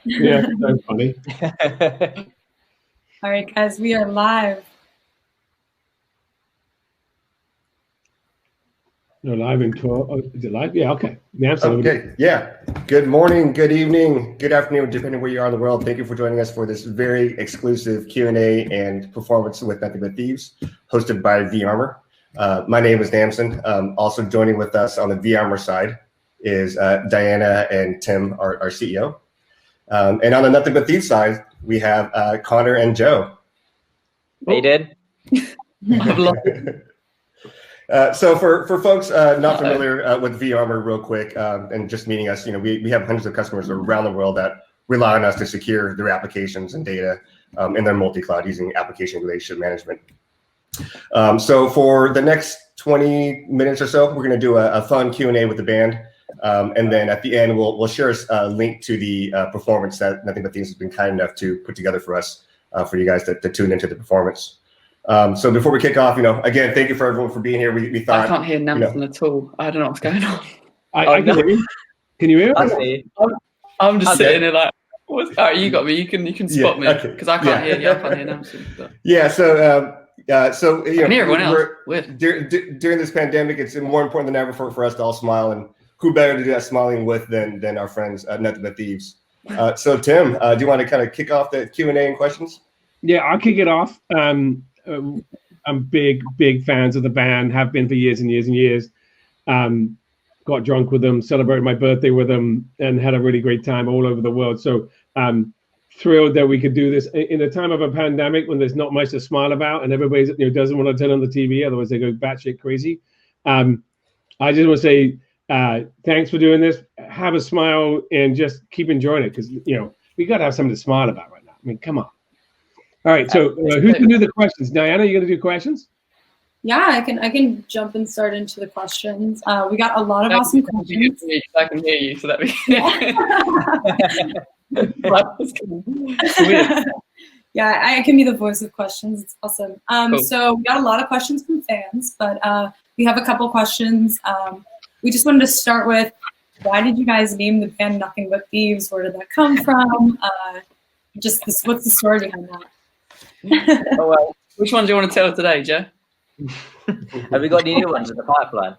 Yeah, that's funny. All right, guys, we are live. No, live in 12. Oh, is it live? Yeah, okay. Okay, yeah. Good morning, good evening, good afternoon, depending where you are in the world. Thank you for joining us for this very exclusive Q&A and performance with Nothing But Thieves, hosted by vArmour. My name is Damson. Also joining with us on the vArmour side is Diana and Tim, our CEO. And on the Nothing But Thieves side, we have Connor and Joe. They did. So for folks not familiar with vArmour, real quick, and just meeting us, we have hundreds of customers around the world that rely on us to secure their applications and data in their multi-cloud using application relationship management. So for the next 20 minutes or so, we're going to do a fun Q&A with the band. And then at the end, we'll share a link to the performance that Nothing But Thieves has been kind enough to put together for us, for you guys to tune into the performance. So before we kick off, again, thank you for everyone for being here. We thought I can't hear Namson at all. I don't know what's going on. I can hear you. Can you hear me? I see. I'm just sitting there like, all right, you got me. You can spot me because I can't hear you. I can't hear Namson. But. Yeah. So I can hear everyone else. During this pandemic, it's more important than ever for us to all smile, and who better to do that smiling with than our friends at Nothing But Thieves. So Tim, do you want to kind of kick off the Q&A and questions? Yeah, I'll kick it off. I'm big fans of the band, have been for years and years and years. Got drunk with them, celebrated my birthday with them, and had a really great time all over the world. So thrilled that we could do this in a time of a pandemic when there's not much to smile about and everybody doesn't want to turn on the TV, otherwise they go batshit crazy. I just want to say thanks for doing this. Have a smile and just keep enjoying it, because we got to have something to smile about right now. I mean, come on. All right, so who's going to do the questions? Diana, you going to do questions? Yeah, I can jump and start into the questions. We got a lot of awesome questions. I can hear you, so that Yeah, I can be the voice of questions. It's awesome. Cool. So we got a lot of questions from fans, but we have a couple questions. We just wanted to start with, why did you guys name the band Nothing But Thieves? Where did that come from? What's the story behind that? Oh, well, which one do you want to tell today, Joe? Have we got any new ones in the pipeline?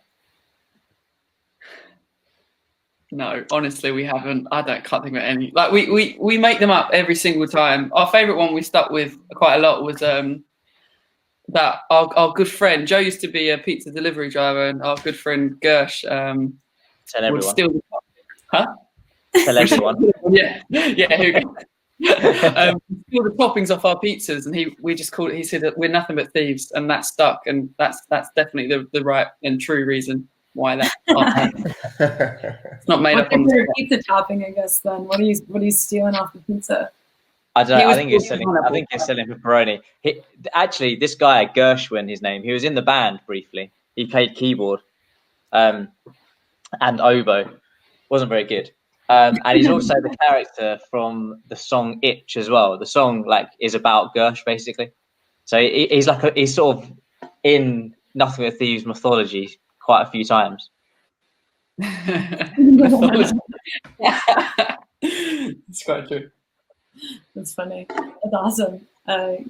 No, honestly, we haven't. Can't think of any. Like we make them up every single time. Our favourite one we stuck with quite a lot was that our good friend Joe used to be a pizza delivery driver, and our good friend Gersh tell everyone. Would still, huh? Tell everyone. Yeah. Here we go. Steal the toppings off our pizzas, and we just called it. He said that we're nothing but thieves, and that stuck. And that's definitely the right and true reason why that. It's not made up on the pizza topping, I guess. Then what are you stealing off the pizza? I don't know. I think he's selling pepperoni. Actually, this guy Gershwin, his name. He was in the band briefly. He played keyboard, and oboe. Wasn't very good. And he's also the character from the song Itch as well. The song is about Gersh basically. So he's sort of in Nothing But Thieves mythology quite a few times. It's quite true. That's funny. That's awesome. I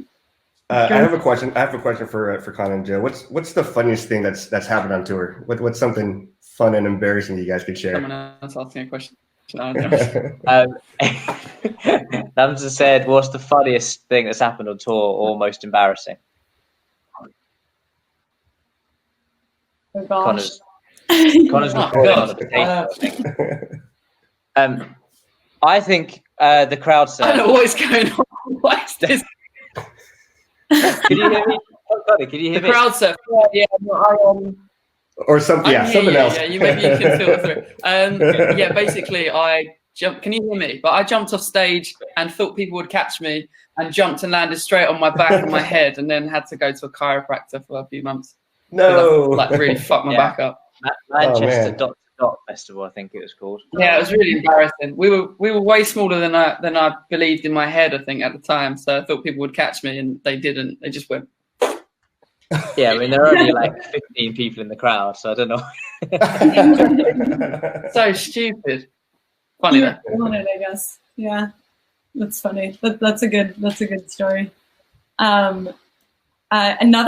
have a question. For Conor and Joe. What's the funniest thing that's happened on tour? What's something fun and embarrassing you guys could share? Someone else asking a question. Namza said, "What's the funniest thing that's happened on tour, or most embarrassing?" Oh gosh. Connor's I think the crowd surf. I don't know what is going on. What is this? Can you hear me? Oh, Connor, can you hear me? The crowd surf. Yeah. Or something. Yeah, something else. Yeah, maybe you can filter through. Yeah, basically, I jumped. Can you hear me? But I jumped off stage and thought people would catch me, and jumped and landed straight on my back and my head, and then had to go to a chiropractor for a few months. No, that really fucked my back up. Manchester Dot Festival, I think it was called. Yeah, it was really embarrassing. We were way smaller than I believed in my head, I think, at the time. So I thought people would catch me, and they didn't. They just went. Yeah, I mean, there are only 15 people in the crowd, so I don't know. So stupid. Funny though. I guess. Yeah. That's funny. That's a good story. Another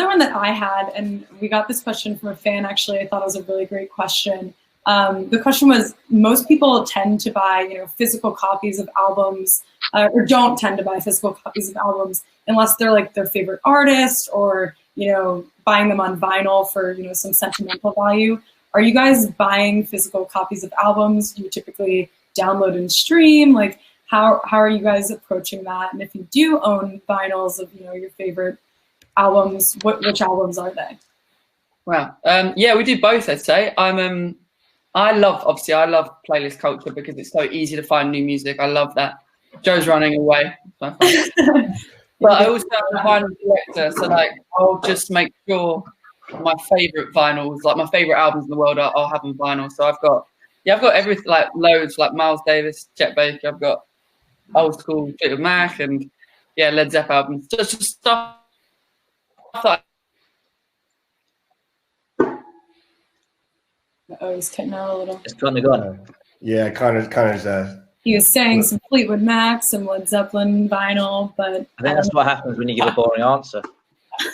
one that I had, and we got this question from a fan, actually, I thought it was a really great question. The question was, most people tend to buy, physical copies of albums, or don't tend to buy physical copies of albums unless they're like their favorite artist, or, buying them on vinyl for, some sentimental value. Are you guys buying physical copies of albums? Do you typically download and stream? Like, how are you guys approaching that? And if you do own vinyls of, your favorite albums, which albums are they? Wow. Yeah, we do both, I'd say. I love playlist culture because it's so easy to find new music. I love that. Joe's running away. But I also am a vinyl collector, so like I'll just make sure my favorite vinyls, like my favorite albums in the world, I'll have on vinyl. So I've got everything, like loads, like Miles Davis, Chet Baker. I've got old school Fleetwood Mac and Led Zepp albums. Just stuff that. Oh, he's cutting out a little. It's kind of gone. Yeah, Connor's. He was saying some Fleetwood Mac, some Led Zeppelin vinyl, but I think that's what happens when you give a boring answer.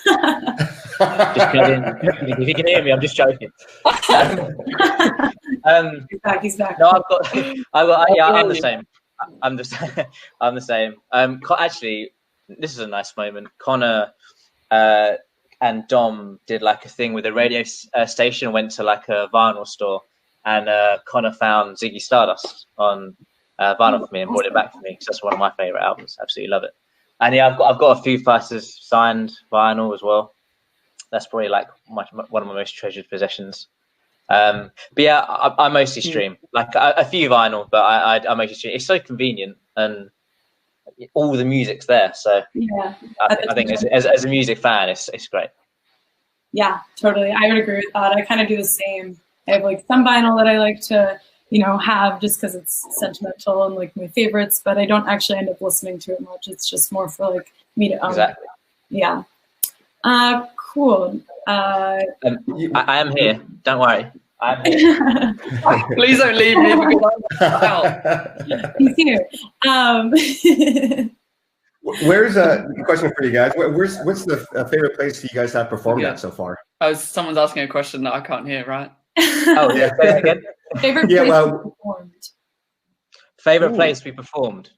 Just kidding. If you can hear me, I'm just joking. He's back. No, I'm the same. I'm the same. Actually, this is a nice moment. Connor and Dom did like a thing with a radio station, went to like a vinyl store, and Connor found Ziggy Stardust on vinyl for me and brought it back for me, because that's one of my favorite albums. Absolutely love it. And I've got a Foo Fighters signed vinyl as well. That's probably like one of my most treasured possessions. But yeah, I mostly stream, like a few vinyl, but I mostly stream. It's so convenient and all the music's there. So yeah, I think as a music fan, it's great. Yeah, totally. I would agree with that. I kind of do the same. I have like some vinyl that I like to, have just because it's sentimental and like my favorites, but I don't actually end up listening to it much. It's just more for like me to own. Exactly. Yeah. Cool. I am here. Don't worry. I'm here. Please don't leave me because I'm out. He's here. Where's a question for you guys? What's the favorite place you guys have performed at so far? Someone's asking a question that I can't hear, right? Oh yeah. Say it again. Favorite place we performed. Favorite place we performed.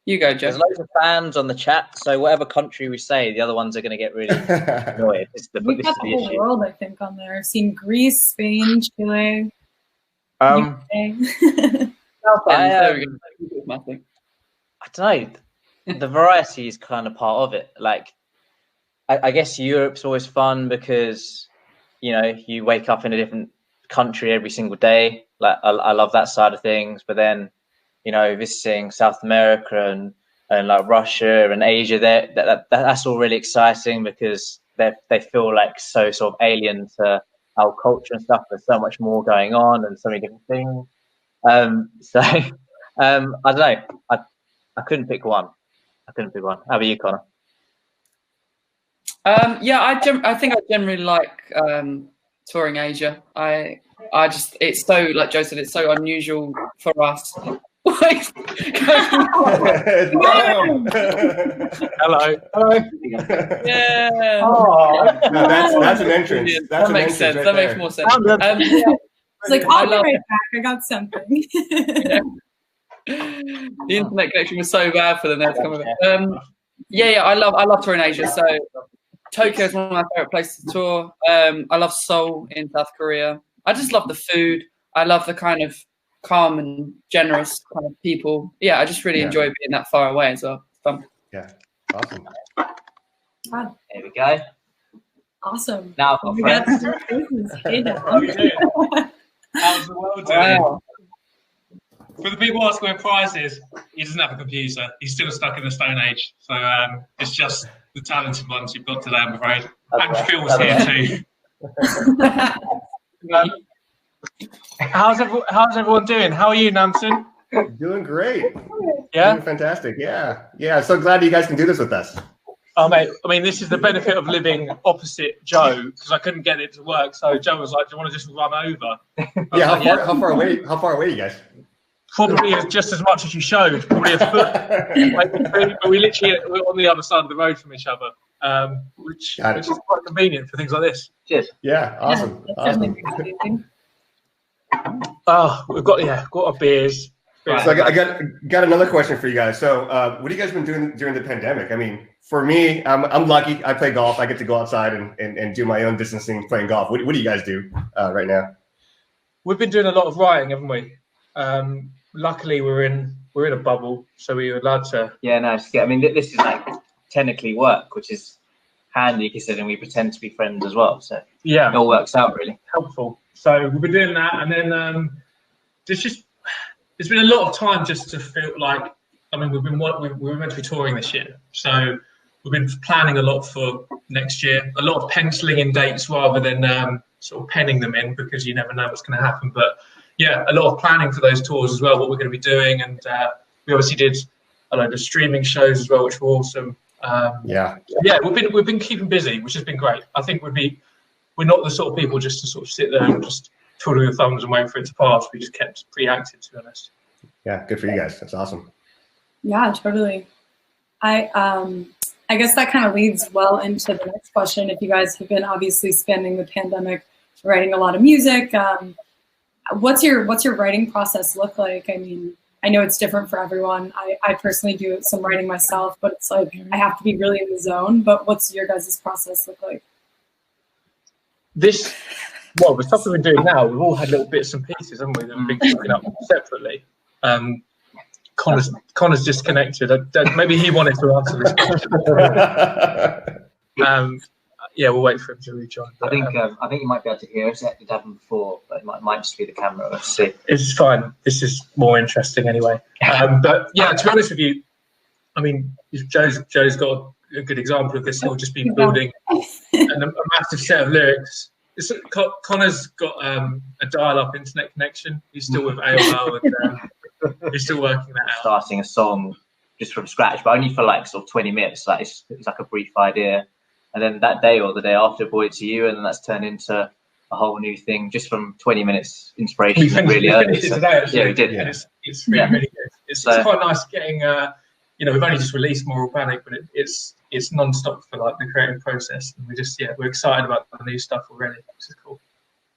You go, Joe. There's loads of fans on the chat, so whatever country we say, the other ones are going to get really annoyed. We've got the whole world, I think, on there. I've seen Greece, Spain, Chile, UK. I don't know. The variety is kind of part of it. Like, I guess Europe's always fun because, you wake up in a different country every single day. Like, I love that side of things. But then, visiting South America and like Russia and Asia, that's all really exciting because they feel like so sort of alien to our culture and stuff. There's so much more going on and so many different things. I don't know. I couldn't pick one. How about you, Connor? I think I generally like touring Asia. It's so, like Joe said, it's so unusual for us. Hello. Yeah. Oh, no, that's an entrance. That makes sense. Right that there. makes more sense. It's like, I'll be right back. I got something. The internet connection was so bad for the nerds coming back. I love touring Asia. So Tokyo is one of my favorite places to tour. I love Seoul in South Korea. I just love the food. I love the kind of calm and generous kind of people. Yeah, I just really enjoy being that far away as well. It's fun. Yeah, awesome. There we go. Awesome. Now we got some faces. Hey, How's the world doing? Wow. For the people asking where Price is, he doesn't have a computer. He's still stuck in the Stone Age. So it's just the talented ones you've got today, I'm afraid. And Phil's here too. How's everyone doing? How are you, Nansen? Doing great. Yeah? Doing fantastic. Yeah. So glad you guys can do this with us. Oh, mate. I mean, this is the benefit of living opposite Joe, because I couldn't get it to work. So Joe was like, "Do you want to just run over?" Yeah. How far away are you guys? probably just as much as you showed, probably a foot. But we literally we're on the other side of the road from each other, which is quite convenient for things like this. Cheers. Yeah, awesome. Awesome. Oh, we've got our beers. Right. So I got another question for you guys. So what have you guys been doing during the pandemic? I mean, for me, I'm lucky. I play golf. I get to go outside and do my own distancing playing golf. What do you guys do right now? We've been doing a lot of writing, haven't we? Luckily, we're in a bubble, so we were allowed to. Yeah, no. I mean, this is like technically work, which is handy considering we pretend to be friends as well. So yeah, it all works out really helpful. So we've been doing that, and then there's been a lot of time just to feel like. I mean, we were meant to be touring this year, so we've been planning a lot for next year. A lot of penciling in dates rather than sort of penning them in, because you never know what's going to happen. But yeah, a lot of planning for those tours as well, what we're going to be doing. And we obviously did a load of streaming shows as well, which were awesome. Yeah, we've been keeping busy, which has been great. I think we're not the sort of people just to sort of sit there and just twiddle your thumbs and wait for it to pass. We just kept pretty active, to be honest. Yeah, good for you guys. That's awesome. Yeah, totally. I guess that kind of leads well into the next question. If you guys have been obviously spending the pandemic writing a lot of music, what's your writing process look like? I mean, I know it's different for everyone. I personally do some writing myself, but it's like I have to be really in the zone. But what's your guys' process look like? The stuff we've been doing now, we've all had little bits and pieces, haven't we, that we've been cooking up separately. Connor's disconnected. Maybe he wanted to answer this question. Yeah, we'll wait for him to rejoin. I think you might be able to hear us. It did happen before, but it might just be the camera. Let's see. It's fine. This is more interesting anyway. But yeah, to be honest with you, I mean, Joe's got a good example of this. He'll just be building a massive set of lyrics. Connor's got a dial-up internet connection. He's still with AOL and he's still working that out. Starting a song just from scratch, but only for like sort of 20 minutes. Like it's like a brief idea, and then that day or the day after, brought it to you, and then that's turned into a whole new thing just from 20 minutes inspiration. Really early. Today, actually. Yeah, we did. And it's really good. It's quite nice getting. We've only just released Moral Panic, but it's non-stop for like the creative process, and we're excited about the new stuff already, which is cool.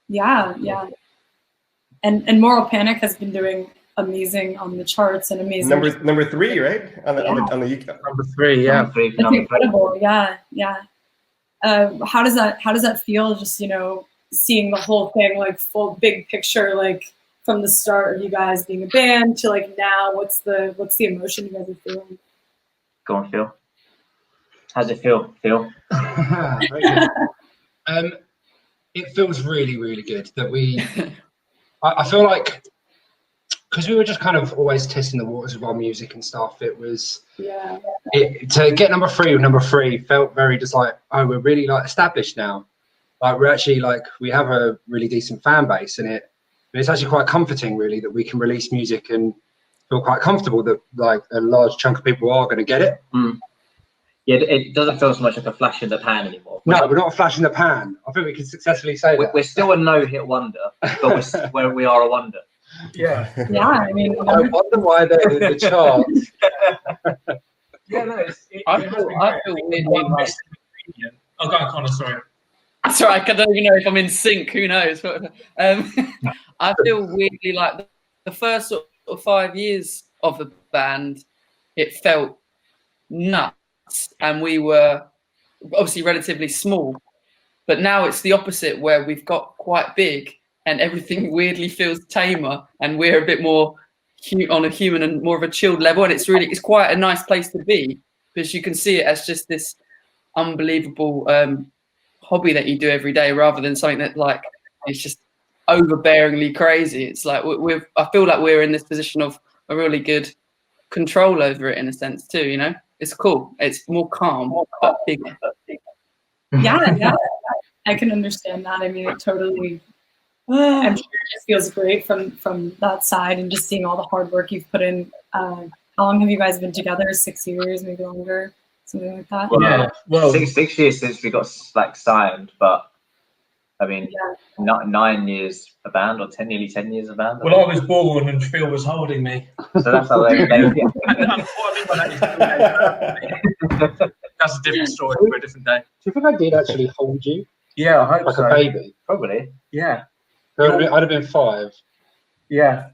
Yeah. And Moral Panic has been doing amazing on the charts and amazing. Number 3, right? On the number 3, yeah. That's incredible. Yeah. How does that feel? Just seeing the whole thing like full big picture, like from the start of you guys being a band to like now. What's the emotion you guys are feeling? Go on, Phil. How's it feel, Phil? It feels really, really good that I feel like, because we were just kind of always testing the waters of our music and stuff, it was to get number 3 with number 3 felt very just like, oh, we're really like established now. Like we're actually like, we have a really decent fan base, and it's actually quite comforting really that we can release music and feel quite comfortable that like a large chunk of people are going to get it. Yeah, it doesn't feel so much like a flash in the pan anymore. No, we're not a flash in the pan. I think we can successfully say that. We're still a no-hit wonder, but we are a wonder. Yeah. Yeah, I mean, I wonder why they're in the charts. Yeah, no, I feel weirdly. Oh, go on, Connor, sorry. Sorry, I don't even know if I'm in sync. Who knows? I feel weirdly like the first sort of 5 years of the band, it felt nuts, and we were obviously relatively small. But now it's the opposite, where we've got quite big, and everything weirdly feels tamer, and we're a bit more on a human and more of a chilled level. And it's quite a nice place to be, because you can see it as just this unbelievable hobby that you do every day, rather than something that like it's just overbearingly crazy. It's like I feel like we're in this position of a really good control over it in a sense too. It's cool. It's more calm but bigger. Yeah, I can understand that. I mean, it totally. I'm sure it just feels great from that side, and just seeing all the hard work you've put in. How long have you guys been together? 6 years, maybe longer, something like that. Well, 6 years since we got like signed, but I mean, not 9 years a band or nearly 10 years a band. Well, I was born and Phil was holding me. So that's how they yeah. That's a different story for a different day. Do you think I did actually hold you? Yeah, I hope like so. a baby? Probably. Yeah. I'd have been 5. Yeah.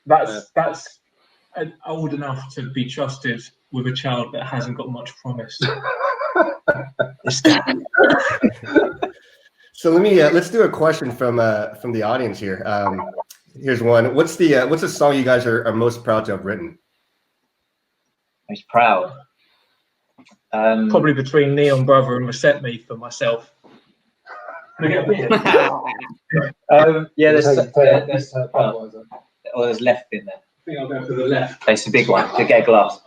That's old enough to be trusted with a child that hasn't got much promise. So let's do a question from the audience here. Here's one. What's the song you guys are most proud to have written? Most proud. Probably between Neon Brother and Reset Me for myself. Yeah, there's left in there. I think I'll go for the left. It's a big one. To get a glass.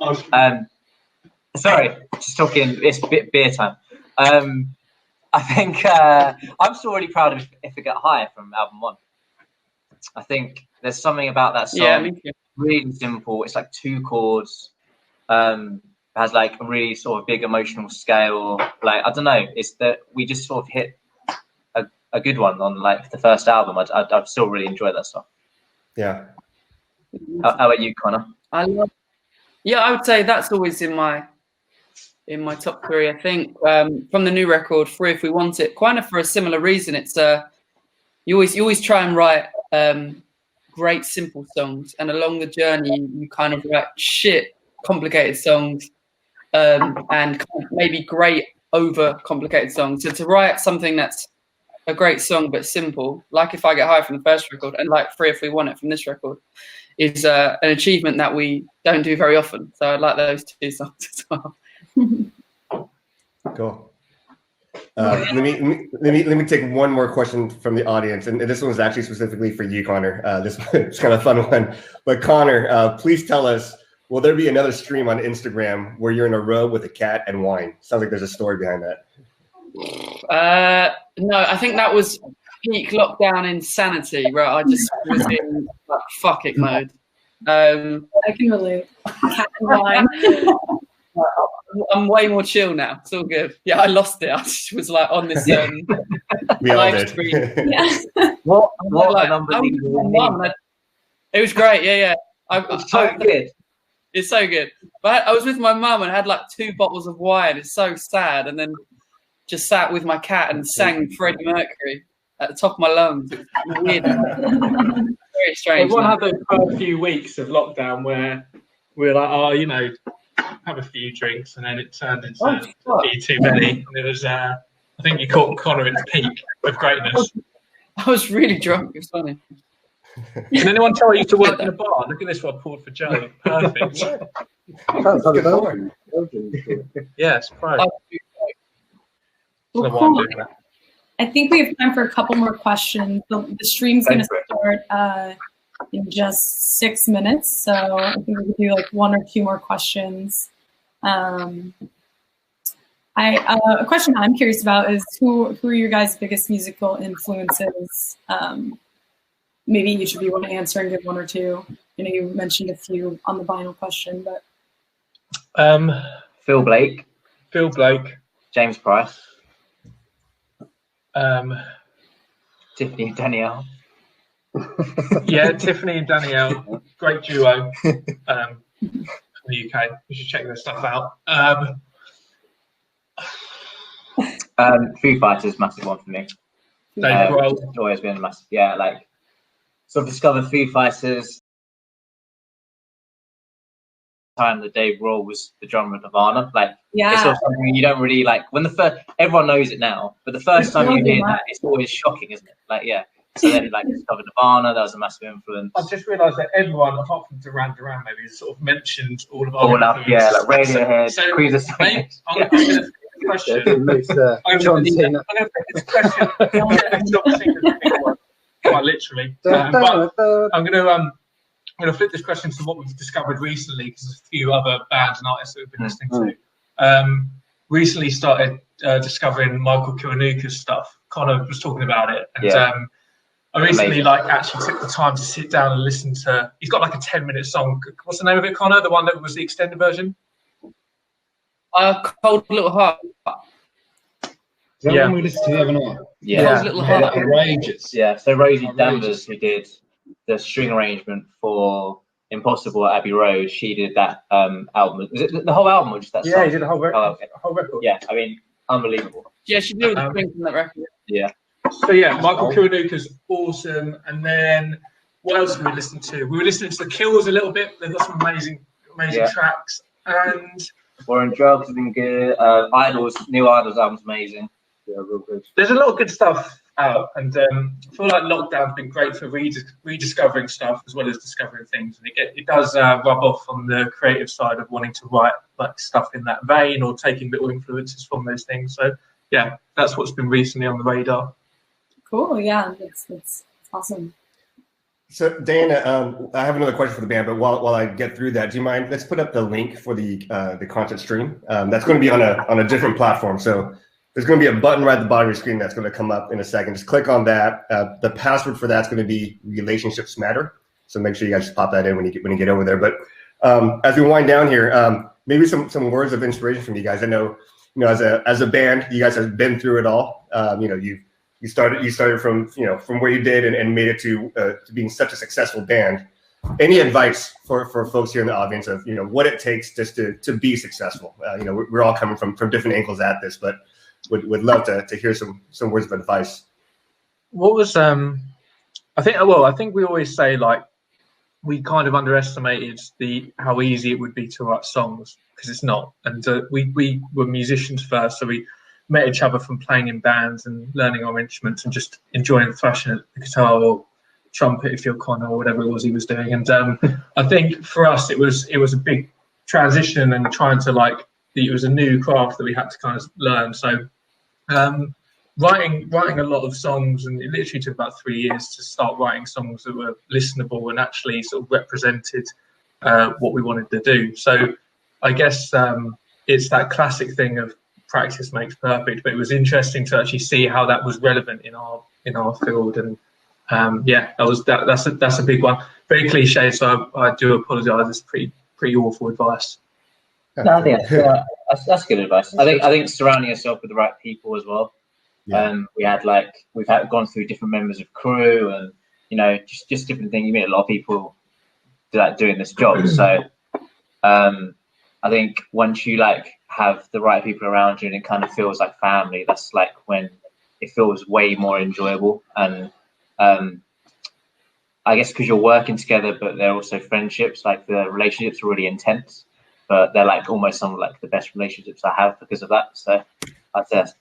Sorry, just talking. It's beer time. I think I'm still really proud of If I Get High from album 1. I think there's something about that song. Yeah, me too. Really simple. It's like 2 chords. Has like a really sort of big emotional scale. Like, I don't know. It's that we just sort of hit a good one on like the first album. I still really enjoy that song. Yeah. How about you, Connor? I would say that's always in my top 3. I think from the new record, Free If We Want It, kind of for a similar reason. It's you always try and write great simple songs, and along the journey you kind of write complicated songs and kind of maybe great over complicated songs. So to write something that's a great song but simple, like If I Get High from the first record, and like Free If We Want It from this record, is an achievement that we don't do very often. So I like those 2 songs as well. Cool. Let me take one more question from the audience, and this one was actually specifically for you, Connor. This is kind of a fun one. But Connor, please tell us, will there be another stream on Instagram where you're in a row with a cat and wine? Sounds like there's a story behind that. No, I think that was peak lockdown insanity, where I just was in like fuck it mode. I can relate. Cat and wine. I'm way more chill now. It's all good. Yeah, I lost it. I just was like on this we all live did. stream. Yeah. What Like, an unbelievable it was great. Yeah. It's so good. It's so good. But I was with my mum and had like 2 bottles of wine. It's so sad. And then just sat with my cat and sang Freddie Mercury at the top of my lungs. It's weird. Very strange. Everyone had those first few weeks of lockdown where we were like, have a few drinks, and then it turned into a few too many. And it was, I think you caught Connor at the peak of greatness. I was really drunk. It was funny. Can anyone tell you to work in a bar? Look at this one I poured for Joe. Perfect. Yes, right. Well, cool. I think we have time for a couple more questions. The stream's going to start in just 6 minutes, so I think we could do like 1 or 2 more questions. A question I'm curious about is who are your guys' biggest musical influences? Maybe each of you want to answer and give 1 or 2. I know you mentioned a few on the vinyl question, but Phil Blake, James Price, Tiffany and Danielle. Yeah, Tiffany and Danielle, great duo from the UK. You should check their stuff out. Foo Fighters, massive one for me. Dave Grohl. It's always been a massive, like sort of discovered Foo Fighters time that Dave Grohl was the drummer of Nirvana. Like, it's sort of something you don't really like when everyone knows it now, but the first time you hear that, it's always shocking, isn't it? Like, yeah. So then, like, discovered Nirvana. That was a massive influence. I've just realised that everyone, apart from Duran Duran, maybe, has sort of mentioned all of our influences. Yeah, like Radiohead, Queen of Mate, I'm going to question. I'm going to flip this question. Quite literally. But I'm going to flip this question to what we've discovered recently, because there's a few other bands and artists that we've been listening to. Recently started discovering Michael Kiwanuka's stuff. Connor was talking about it, and I recently actually took the time to sit down and listen to. He's got like a 10-minute song. What's the name of it, Connor? The one that was the extended version. Cold Little Heart. Is that one we listened to the other night? Those little heart. Outrageous. Yeah, so Rosie Outrageous. Danvers, who did the string arrangement for Impossible at Abbey Road, she did that album. Was it the whole album or just that song? Yeah, he did a whole, whole record. Yeah, I mean, unbelievable. Yeah, she did all the things in that record. Yeah. So yeah, Michael Kiwanuka's awesome. And then what else did we listen to? We were listening to The Kills a little bit. They've got some amazing tracks. And War on Drugs has been good. New Idols album's amazing. Yeah, real good. there's a lot of good stuff out, and I feel like lockdown's been great for rediscovering stuff as well as discovering things. And it does rub off on the creative side of wanting to write like stuff in that vein or taking little influences from those things. So yeah, that's what's been recently on the radar. Cool. Yeah, it's awesome. So Diana, I have another question for the band, but while I get through that, do you mind? Let's put up the link for the content stream. That's going to be on a different platform. So there's going to be a button right at the bottom of your screen that's going to come up in a second. Just click on that. The password for that's going to be Relationships Matter. So make sure you guys just pop that in when you get over there. But as we wind down here, maybe some words of inspiration from you guys. I know, as a band, you guys have been through it all. You started from where you did and made it to being such a successful band. Any advice for folks here in the audience of what it takes just to be successful? We're all coming from different angles at this, but would love to hear some words of advice. What was I think we always say, like, we kind of underestimated how easy it would be to write songs, because it's not. And we were musicians first, so we met each other from playing in bands and learning our instruments and just enjoying thrashing at the guitar or trumpet, if you're Conor, or whatever it was he was doing. And I think for us it was a big transition and trying to it was a new craft that we had to kind of learn. So writing a lot of songs, and it literally took about 3 years to start writing songs that were listenable and actually sort of represented what we wanted to do. So I guess it's that classic thing of practice makes perfect, but it was interesting to actually see how that was relevant in our field. And that's a big one. Very cliche, so I do apologize. It's pretty awful advice. No, I think that's good advice. I think surrounding yourself with the right people as well. Yeah. We've gone through different members of crew, and just different things. You meet a lot of people doing this job. So I think once you have the right people around you and it kind of feels like family, that's when it feels way more enjoyable. And I guess because you're working together, but they're also friendships, the relationships are really intense, but they're almost some of the best relationships I have because of that. So I'd say, is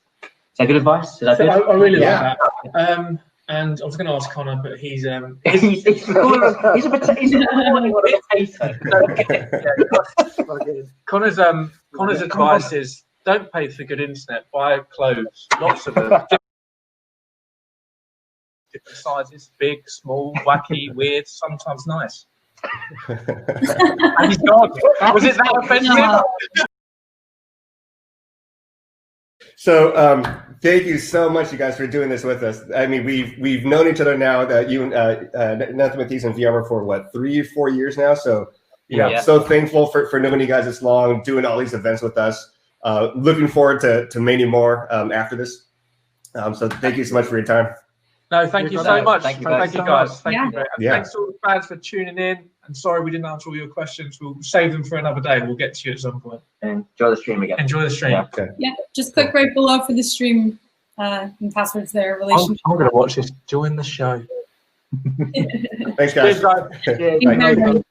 that good advice? Is that good? I really like that. And I was going to ask Conor, but he's a potato. Conor's advice is don't pay for good internet. Buy clothes, lots of them, different sizes, big, small, wacky, weird, sometimes nice. And he's gone. Was it that offensive? So thank you so much, you guys, for doing this with us. I mean, we've known each other now, that you and Nothing But Thieves and vArmour for what, 3 or 4 years now. So so thankful for knowing you guys this long, doing all these events with us. Looking forward to many more after this. So thank you so much for your time. No, thank you so much. Thank you guys. Thank you. Yeah. Thanks to all the fans for tuning in. And sorry we didn't answer all your questions. We'll save them for another day. We'll get to you at some point. Enjoy the stream again. Enjoy the stream. Yeah. Okay. Yeah, just click right below for the stream and passwords there. Relationship. I'm going to watch this. Join the show. Thanks, guys. Cheers, guys. Thank you very much.